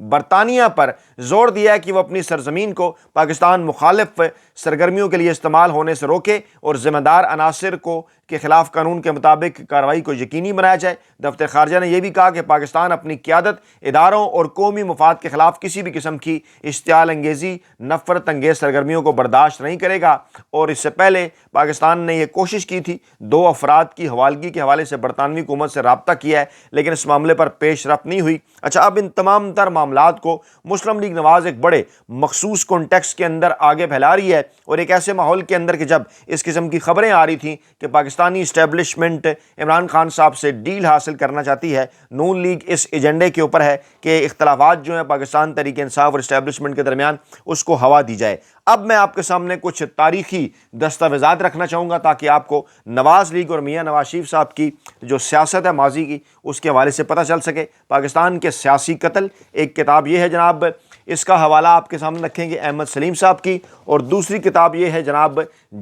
برطانیہ پر زور دیا ہے کہ وہ اپنی سرزمین کو پاکستان مخالف سرگرمیوں کے لیے استعمال ہونے سے روکے اور ذمہ دار عناصر کو کے خلاف قانون کے مطابق کارروائی کو یقینی بنایا جائے۔ دفتر خارجہ نے یہ بھی کہا کہ پاکستان اپنی قیادت، اداروں اور قومی مفاد کے خلاف کسی بھی قسم کی اشتعال انگیزی، نفرت انگیز سرگرمیوں کو برداشت نہیں کرے گا، اور اس سے پہلے پاکستان نے یہ کوشش کی تھی 2 افراد کی حوالگی کے حوالے سے برطانوی حکومت سے رابطہ کیا ہے، لیکن اس معاملے پر پیش رفت نہیں ہوئی۔ اچھا، اب ان تمام تر معاملات کو مسلم لیگ نواز ایک بڑے مخصوص کانٹیکسٹ کے اندر آگے پھیلا رہی ہے، اور ایک ایسے ماحول کے اندر کہ جب اس قسم کی خبریں آ رہی تھیں کہ پاکستانی اسٹیبلشمنٹ عمران خان صاحب سے ڈیل حاصل کرنا چاہتی ہے، نون لیگ اس ایجنڈے کے اوپر ہے کہ اختلافات جو ہیں پاکستان تحریک انصاف اور اسٹیبلشمنٹ کے درمیان اس کو ہوا دی جائے۔ اب میں آپ کے سامنے کچھ تاریخی دستاویزات رکھنا چاہوں گا تاکہ آپ کو نواز لیگ اور میاں نواز شریف صاحب کی جو سیاست ہے ماضی کی اس کے حوالے سے پتہ چل سکے۔ پاکستان کے سیاسی قتل، ایک کتاب یہ ہے جناب، اس کا حوالہ آپ کے سامنے رکھیں گے احمد سلیم صاحب کی، اور دوسری کتاب یہ ہے جناب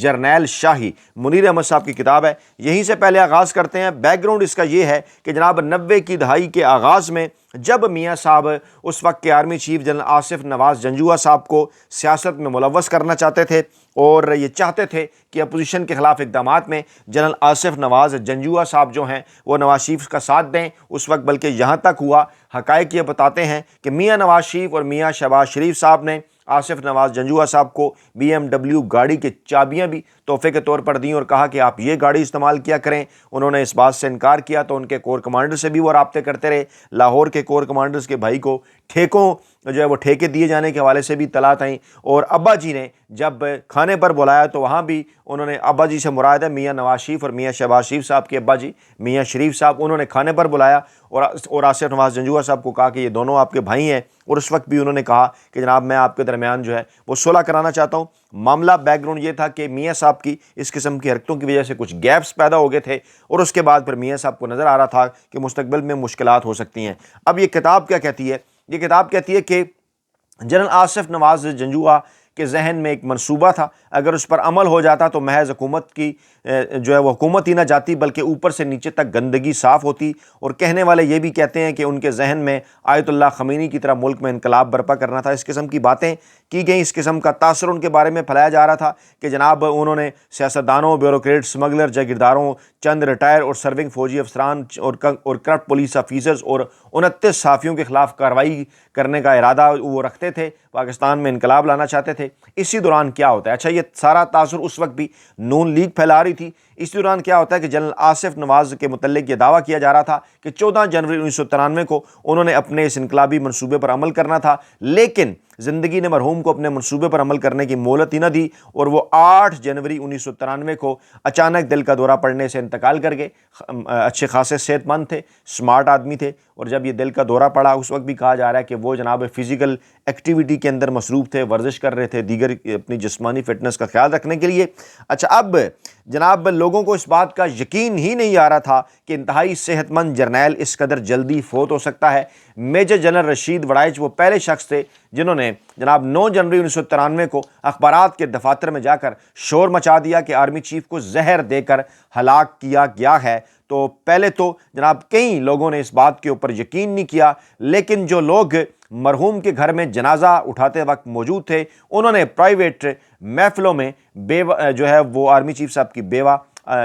جرنیل شاہی، منیر احمد صاحب کی کتاب ہے۔ یہیں سے پہلے آغاز کرتے ہیں۔ بیک گراؤنڈ اس کا یہ ہے کہ جناب 90 کی دہائی کے آغاز میں جب میاں صاحب اس وقت کے آرمی چیف جنرل آصف نواز جنجوعہ صاحب کو سیاست میں ملوث کرنا چاہتے تھے اور یہ چاہتے تھے کہ اپوزیشن کے خلاف اقدامات میں جنرل آصف نواز جنجوعہ صاحب جو ہیں وہ نواز شریف کا ساتھ دیں، اس وقت بلکہ یہاں تک ہوا، حقائق یہ بتاتے ہیں کہ میاں نواز شریف اور میاں شہباز شریف صاحب نے آصف نواز جنجوعہ صاحب کو BMW گاڑی کی چابیاں بھی تحفے کے طور پر دیں اور کہا کہ آپ یہ گاڑی استعمال کیا کریں۔ انہوں نے اس بات سے انکار کیا تو ان کے کور کمانڈر سے بھی وہ رابطے کرتے رہے۔ لاہور کے کور کمانڈرز کے بھائی کو ٹھیکوں جو ہے وہ ٹھیکے دیے جانے کے حوالے سے بھی اطلاعات آئیں، اور ابا جی نے جب کھانے پر بلایا تو وہاں بھی انہوں نے، ابا جی سے مراد ہے میاں نواز شریف اور میاں شہباز شریف صاحب کے ابا جی میاں شریف صاحب، انہوں نے کھانے پر بلایا اور آصف نواز جنجوعہ صاحب کو کہا کہ یہ دونوں آپ کے بھائی ہیں، اور اس وقت بھی انہوں نے کہا کہ جناب میں آپ کے درمیان جو ہے وہ صلح کرانا چاہتا ہوں۔ معاملہ بیک گراؤنڈ یہ تھا کہ میاں صاحب کی اس قسم کی حرکتوں کی وجہ سے کچھ گیپس پیدا ہو گئے تھے، اور اس کے بعد پھر میاں صاحب کو نظر آ رہا تھا کہ مستقبل میں مشکلات ہو سکتی ہیں۔ اب یہ کتاب کیا کہتی ہے؟ یہ کتاب کہتی ہے کہ جنرل آصف نواز جنجوعہ کے ذہن میں ایک منصوبہ تھا، اگر اس پر عمل ہو جاتا تو محض حکومت کی جو ہے وہ حکومت ہی نہ جاتی بلکہ اوپر سے نیچے تک گندگی صاف ہوتی، اور کہنے والے یہ بھی کہتے ہیں کہ ان کے ذہن میں آیت اللہ خمینی کی طرح ملک میں انقلاب برپا کرنا تھا۔ اس قسم کی باتیں کی گئیں، اس قسم کا تاثر ان کے بارے میں پھیلایا جا رہا تھا کہ جناب انہوں نے سیاستدانوں، بیوروکریٹ، اسمگلر، جاگیرداروں، چند ریٹائر اور سرونگ فوجی افسران اور کرپٹ پولیس آفیسرز اور 29 صحافیوں کے خلاف کارروائی کرنے کا ارادہ وہ رکھتے تھے، پاکستان میں انقلاب لانا چاہتے تھے۔ اسی دوران کیا ہوتا ہے؟ اچھا، یہ سارا تاثر اس وقت بھی نون لیگ پھیلا رہی تھی۔ اس دوران کیا ہوتا ہے کہ جنرل آصف نواز کے متعلق یہ دعویٰ کیا جا رہا تھا کہ 14 جنوری 1993 کو انہوں نے اپنے اس انقلابی منصوبے پر عمل کرنا تھا، لیکن زندگی نے مرحوم کو اپنے منصوبے پر عمل کرنے کی مہلت ہی نہ دی، اور وہ 8 جنوری 1993 کو اچانک دل کا دورہ پڑنے سے انتقال کر گئے۔ اچھے خاصے صحت مند تھے، سمارٹ آدمی تھے، اور جب یہ دل کا دورہ پڑا اس وقت بھی کہا جا رہا ہے کہ وہ جناب فزیکل ایکٹیویٹی کے اندر مصروف تھے، ورزش کر رہے تھے دیگر اپنی جسمانی فٹنس کا خیال رکھنے کے لیے۔ اچھا، اب جناب لوگوں کو اس بات کا یقین ہی نہیں آ رہا تھا کہ انتہائی صحت مند جرنیل اس قدر جلدی فوت ہو سکتا ہے۔ میجر جنرل رشید وڑائچ وہ پہلے شخص تھے جنہوں نے جناب 9 جنوری 1993 کو اخبارات کے دفاتر میں جا کر شور مچا دیا کہ آرمی چیف کو زہر دے کر ہلاک کیا گیا ہے۔ تو پہلے تو جناب کئی لوگوں نے اس بات کے اوپر یقین نہیں کیا، لیکن جو لوگ مرحوم کے گھر میں جنازہ اٹھاتے وقت موجود تھے انہوں نے پرائیویٹ محفلوں میں بیوہ جو ہے وہ آرمی چیف صاحب کی بیوہ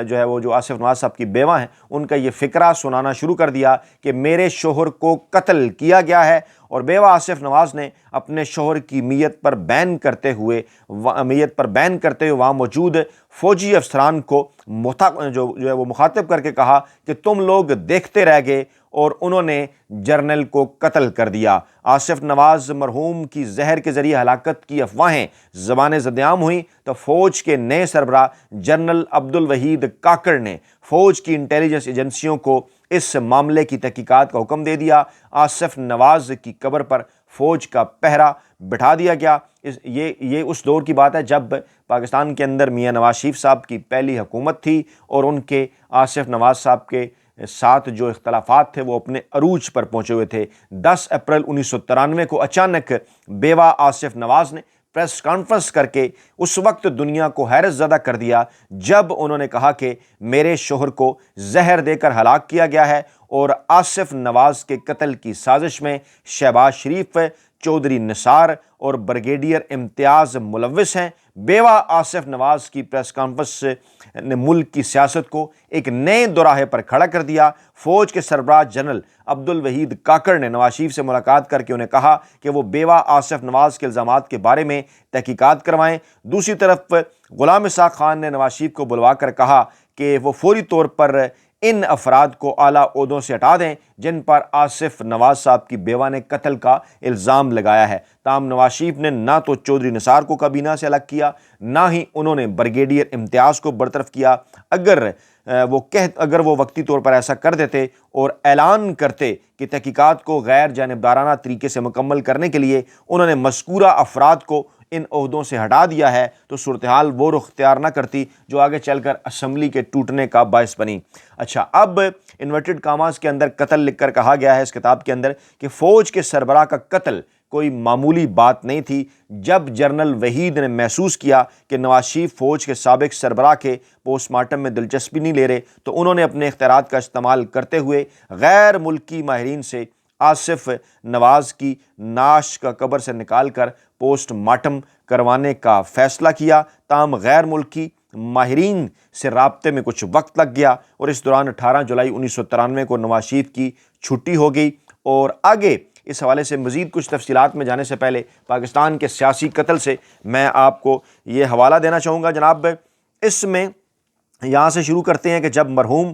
جو ہے وہ جو آصف نواز صاحب کی بیوہ ہیں ان کا یہ فقرہ سنانا شروع کر دیا کہ میرے شوہر کو قتل کیا گیا ہے، اور بیوہ آصف نواز نے اپنے شوہر کی میت پر بین کرتے ہوئے وہاں موجود فوجی افسران کو جو ہے وہ مخاطب کر کے کہا کہ تم لوگ دیکھتے رہ گئے اور انہوں نے جرنل کو قتل کر دیا۔ آصف نواز مرحوم کی زہر کے ذریعے ہلاکت کی افواہیں زبان زدعام ہوئیں تو فوج کے نئے سربراہ جنرل عبدالوحید کاکڑ نے فوج کی انٹیلیجنس ایجنسیوں کو اس معاملے کی تحقیقات کا حکم دے دیا۔ آصف نواز کی قبر پر فوج کا پہرا بٹھا دیا گیا۔ یہ اس دور کی بات ہے جب پاکستان کے اندر میاں نواز شریف صاحب کی پہلی حکومت تھی اور ان کے آصف نواز صاحب کے ساتھ جو اختلافات تھے وہ اپنے عروج پر پہنچے ہوئے تھے۔ 10 اپریل 1993 کو اچانک بیوہ آصف نواز نے پریس کانفرنس کر کے اس وقت دنیا کو حیرت زدہ کر دیا جب انہوں نے کہا کہ میرے شوہر کو زہر دے کر ہلاک کیا گیا ہے اور آصف نواز کے قتل کی سازش میں شہباز شریف، چودھری نثار اور بریگیڈیئر امتیاز ملوث ہیں۔ بیوہ آصف نواز کی پریس کانفرنس نے ملک کی سیاست کو ایک نئے دوراہے پر کھڑا کر دیا۔ فوج کے سربراہ جنرل عبدالوحید کاکڑ نے نواز شریف سے ملاقات کر کے انہیں کہا کہ وہ بیوہ آصف نواز کے الزامات کے بارے میں تحقیقات کروائیں۔ دوسری طرف غلام اسحاق خان نے نواز شریف کو بلوا کر کہا کہ وہ فوری طور پر ان افراد کو اعلیٰ عہدوں سے ہٹا دیں جن پر آصف نواز صاحب کی بیوہ نے قتل کا الزام لگایا ہے۔ تاہم نواز شریف نے نہ تو چودھری نثار کو کابینہ سے الگ کیا، نہ ہی انہوں نے بریگیڈیئر امتیاز کو برطرف کیا۔ اگر وہ وقتی طور پر ایسا کر دیتے اور اعلان کرتے کہ تحقیقات کو غیر جانبدارانہ طریقے سے مکمل کرنے کے لیے انہوں نے مذکورہ افراد کو ان عہدوں سے ہٹا دیا ہے، تو صورتحال وہ رخ اختیار نہ کرتی جو آگے چل کر اسمبلی کے ٹوٹنے کا باعث بنی۔ اچھا، اب انورٹڈ کاماز کے اندر قتل لکھ کر کہا گیا ہے اس کتاب کے اندر کہ فوج کے سربراہ کا قتل کوئی معمولی بات نہیں تھی۔ جب جنرل وحید نے محسوس کیا کہ نواز شریف فوج کے سابق سربراہ کے پوسٹ مارٹم میں دلچسپی نہیں لے رہے، تو انہوں نے اپنے اختیارات کا استعمال کرتے ہوئے غیر ملکی ماہرین سے آصف نواز کی نعش کا قبر سے نکال کر پوسٹ مارٹم کروانے کا فیصلہ کیا۔ تاہم غیر ملکی ماہرین سے رابطے میں کچھ وقت لگ گیا اور اس دوران 18 جولائی 1993 کو نواز شریف کی چھٹی ہو گئی۔ اور آگے اس حوالے سے مزید کچھ تفصیلات میں جانے سے پہلے پاکستان کے سیاسی قتل سے میں آپ کو یہ حوالہ دینا چاہوں گا جناب۔ اس میں یہاں سے شروع کرتے ہیں کہ جب مرحوم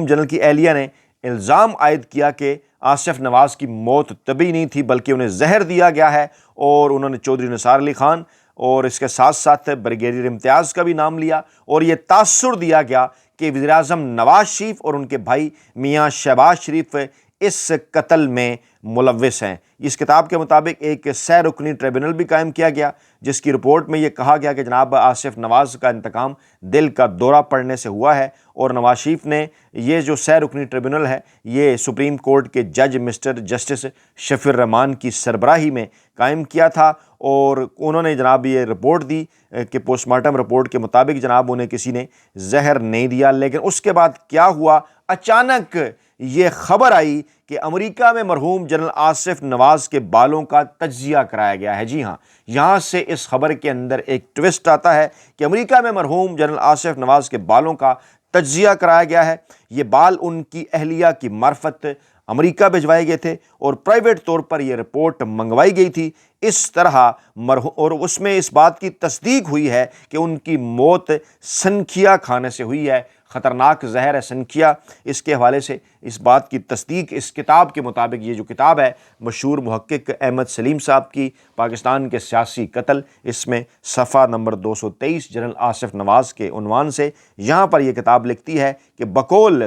جنرل کی اہلیہ نے الزام عائد کیا کہ آصف نواز کی موت طبی نہیں تھی بلکہ انہیں زہر دیا گیا ہے، اور انہوں نے چودھری نثار علی خان اور اس کے ساتھ ساتھ بریگیڈیئر امتیاز کا بھی نام لیا، اور یہ تاثر دیا گیا کہ وزیراعظم نواز شریف اور ان کے بھائی میاں شہباز شریف اس قتل میں ملوث ہیں۔ اس کتاب کے مطابق ایک سہ رکنی ٹریبونل بھی قائم کیا گیا جس کی رپورٹ میں یہ کہا گیا کہ جناب آصف نواز کا انتقام دل کا دورہ پڑنے سے ہوا ہے، اور نواز شریف نے یہ جو سہ رکنی ٹریبونل ہے یہ سپریم کورٹ کے جج مسٹر جسٹس شفیع الرحمان کی سربراہی میں قائم کیا تھا، اور انہوں نے جناب یہ رپورٹ دی کہ پوسٹ مارٹم رپورٹ کے مطابق جناب انہیں کسی نے زہر نہیں دیا۔ لیکن اس کے بعد کیا ہوا، اچانک یہ خبر آئی کہ امریکہ میں مرحوم جنرل آصف نواز کے بالوں کا تجزیہ کرایا گیا ہے۔ جی ہاں، یہاں سے اس خبر کے اندر ایک ٹوسٹ آتا ہے کہ امریکہ میں مرحوم جنرل آصف نواز کے بالوں کا تجزیہ کرایا گیا ہے۔ یہ بال ان کی اہلیہ کی معرفت امریکہ بھجوائے گئے تھے اور پرائیویٹ طور پر یہ رپورٹ منگوائی گئی تھی۔ اس طرح اور اس میں اس بات کی تصدیق ہوئی ہے کہ ان کی موت سنکھیا کھانے سے ہوئی ہے، خطرناک زہر ہے سنکھیا۔ اس کے حوالے سے اس بات کی تصدیق اس کتاب کے مطابق، یہ جو کتاب ہے مشہور محقق احمد سلیم صاحب کی پاکستان کے سیاسی قتل، اس میں صفحہ نمبر 223 جنرل آصف نواز کے عنوان سے یہاں پر یہ کتاب لکھتی ہے کہ بقول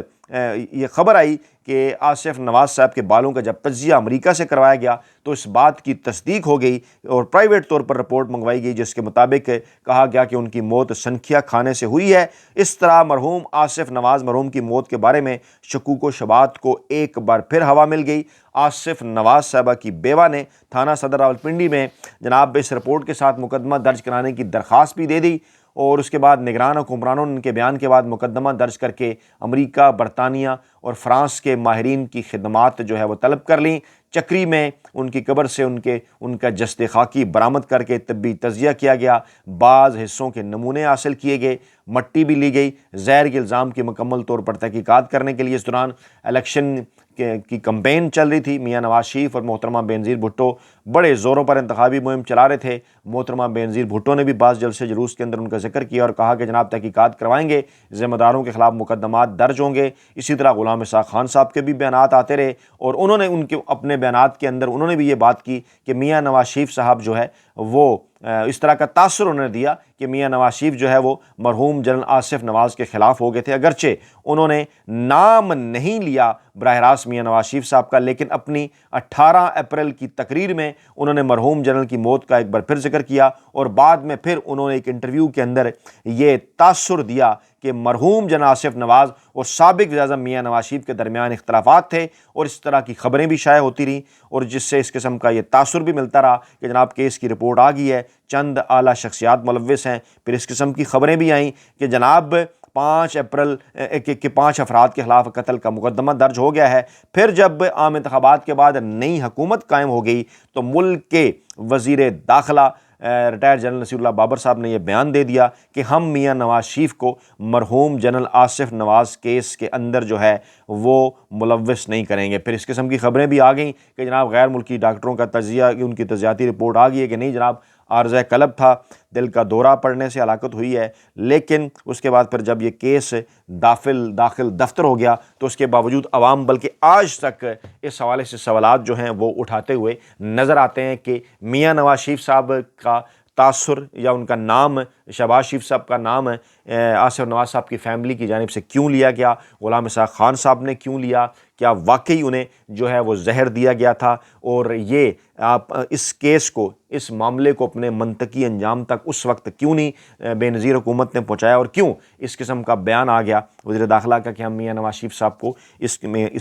یہ خبر آئی کہ آصف نواز صاحب کے بالوں کا جب تجزیہ امریکہ سے کروایا گیا تو اس بات کی تصدیق ہو گئی اور پرائیویٹ طور پر رپورٹ منگوائی گئی جس کے مطابق کہا گیا کہ ان کی موت سنکھیا کھانے سے ہوئی ہے۔ اس طرح مرحوم آصف نواز مرحوم کی موت کے بارے میں شکوک و شبہات کو ایک بار پھر ہوا مل گئی۔ آصف نواز صاحبہ کی بیوہ نے تھانہ صدر راولپنڈی میں جناب اس رپورٹ کے ساتھ مقدمہ درج کرانے کی درخواست بھی دے دی، اور اس کے بعد نگران حکمرانوں نے ان کے بیان کے بعد مقدمہ درج کر کے امریکہ، برطانیہ اور فرانس کے ماہرین کی خدمات جو ہے وہ طلب کر لیں۔ چکری میں ان کی قبر سے ان کا جسد خاکی برآمد کر کے طبی تجزیہ کیا گیا، بعض حصوں کے نمونے حاصل کیے گئے، مٹی بھی لی گئی۔ زہر کے الزام کی مکمل طور پر تحقیقات کرنے کے لیے اس دوران الیکشن کی کمپین چل رہی تھی۔ میاں نواز شریف اور محترمہ بینظیر بھٹو بڑے زوروں پر انتخابی مہم چلا رہے تھے۔ محترمہ بینظیر بھٹو نے بھی بعض جلسے جلوس کے اندر ان کا ذکر کیا اور کہا کہ جناب تحقیقات کروائیں گے، ذمہ داروں کے خلاف مقدمات درج ہوں گے۔ اسی طرح غلام اسحاق خان صاحب کے بھی بیانات آتے رہے، اور انہوں نے ان کے اپنے بیانات کے اندر انہوں نے بھی یہ بات کی کہ میاں نواز شریف صاحب جو ہے وہ اس طرح کا تاثر انہوں نے دیا کہ میاں نواز شریف جو ہے وہ مرحوم جنرل آصف نواز کے خلاف ہو گئے تھے، اگرچہ انہوں نے نام نہیں لیا براہ راست میاں نواز شریف صاحب کا، لیکن اپنی 18 اپریل کی تقریر میں انہوں نے مرحوم جنرل کی موت کا ایک بار پھر ذکر کیا، اور بعد میں پھر انہوں نے ایک انٹرویو کے اندر یہ تاثر دیا کہ مرحوم جناب آصف نواز اور سابق وزیر اعظم میاں نواز شریف کے درمیان اختلافات تھے، اور اس طرح کی خبریں بھی شائع ہوتی رہیں، اور جس سے اس قسم کا یہ تاثر بھی ملتا رہا کہ جناب کیس کی رپورٹ آ گئی ہے، چند اعلیٰ شخصیات ملوث ہیں۔ پھر اس قسم کی خبریں بھی آئیں کہ جناب 5 اپریل کے 5 افراد کے خلاف قتل کا مقدمہ درج ہو گیا ہے۔ پھر جب عام انتخابات کے بعد نئی حکومت قائم ہو گئی تو ملک کے وزیر داخلہ ریٹائر جنرل نصیر اللہ بابر صاحب نے یہ بیان دے دیا کہ ہم میاں نواز شریف کو مرحوم جنرل آصف نواز کیس کے اندر جو ہے وہ ملوث نہیں کریں گے۔ پھر اس قسم کی خبریں بھی آ گئیں کہ جناب غیر ملکی ڈاکٹروں کا تجزیہ، ان کی تجزیاتی رپورٹ آ گئی ہے کہ نہیں جناب عارضہ قلب تھا، دل کا دورہ پڑنے سے ہلاکت ہوئی ہے۔ لیکن اس کے بعد پھر جب یہ کیس داخل دفتر ہو گیا تو اس کے باوجود عوام بلکہ آج تک اس حوالے سے سوالات جو ہیں وہ اٹھاتے ہوئے نظر آتے ہیں کہ میاں نواز شریف صاحب کا تاثر یا ان کا نام، شہباز شریف صاحب کا نام آصف نواز صاحب کی فیملی کی جانب سے کیوں لیا گیا، غلام اسحاق خان صاحب نے کیوں لیا، کیا واقعی انہیں جو ہے وہ زہر دیا گیا تھا، اور یہ آپ اس کیس کو، اس معاملے کو اپنے منطقی انجام تک اس وقت کیوں نہیں بے نظیر حکومت نے پہنچایا، اور کیوں اس قسم کا بیان آ گیا وزیر داخلہ کا کہ ہم میاں نواز شریف صاحب کو اس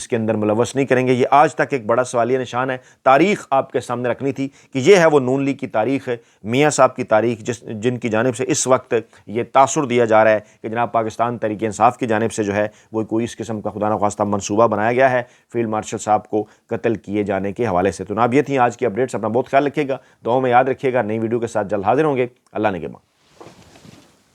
کے اندر ملوث نہیں کریں گے۔ یہ آج تک ایک بڑا سوالیہ نشان ہے۔ تاریخ آپ کے سامنے رکھنی تھی کہ یہ ہے وہ نون لیگ کی تاریخ، میاں صاحب کی تاریخ، جن کی جانب سے اس وقت یہ تاثر دیا جا رہا ہے کہ جناب پاکستان تحریک انصاف کی جانب سے جو ہے وہ کوئی اس قسم کا خدا نخواستہ منصوبہ بنایا گیا ہے فیلڈ مارشل صاحب کو قتل کیے جانے کے حوالے سے۔ تو جناب یہ تھی آج کی اپڈیٹس، اپنا بہت خیال رکھیے گا، دعاؤں میں یاد رکھیے گا، نئی ویڈیو کے ساتھ جلد حاضر ہوں گے۔ اللہ نگہباں۔